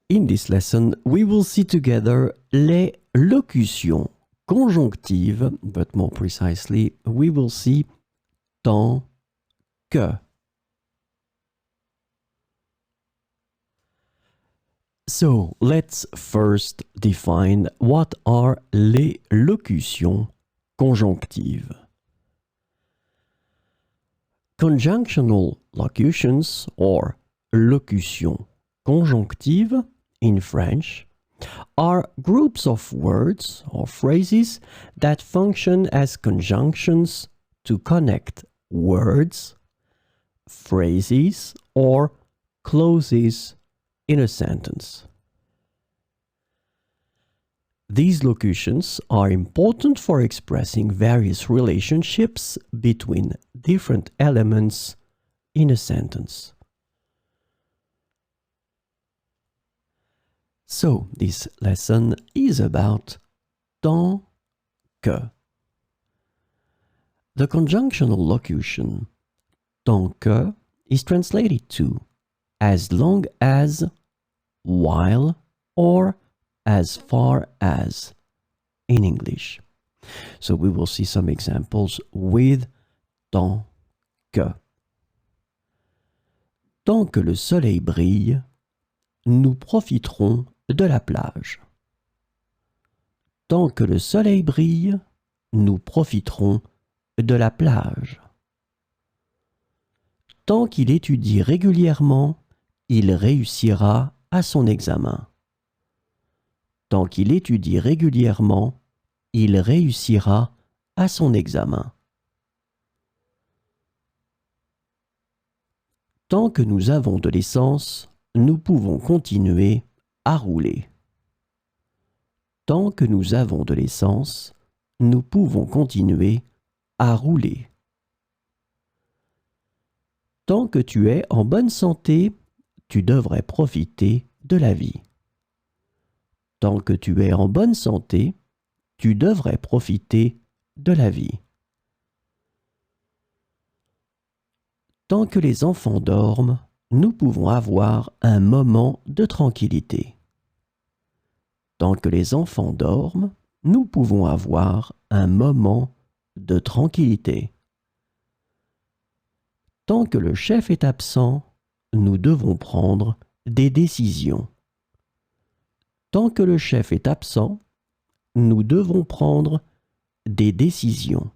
In this lesson, we will see together les locutions conjonctives, but more precisely, we will see tant que. So, let's first define what are les locutions conjonctives. Conjunctional locutions, or locutions conjonctives in French, are groups of words or phrases that function as conjunctions to connect words, phrases, or clauses in a sentence. These locutions are important for expressing various relationships between different elements in a sentence. So, this lesson is about tant que. The conjunctional locution tant que is translated to as long as, while, or as far as in English. So we will see some examples with tant que. Tant que le soleil brille, nous profiterons de la plage. Tant que le soleil brille, nous profiterons de la plage. Tant qu'il étudie régulièrement, il réussira à son examen. Tant qu'il étudie régulièrement, il réussira à son examen. Tant que nous avons de l'essence, nous pouvons continuer à rouler. Tant que nous avons de l'essence, nous pouvons continuer à rouler. Tant que tu es en bonne santé, tu devrais profiter de la vie. Tant que tu es en bonne santé, tu devrais profiter de la vie. Tant que les enfants dorment, nous pouvons avoir un moment de tranquillité. Tant que les enfants dorment, nous pouvons avoir un moment de tranquillité. Tant que le chef est absent, nous devons prendre des décisions. Tant que le chef est absent, nous devons prendre des décisions.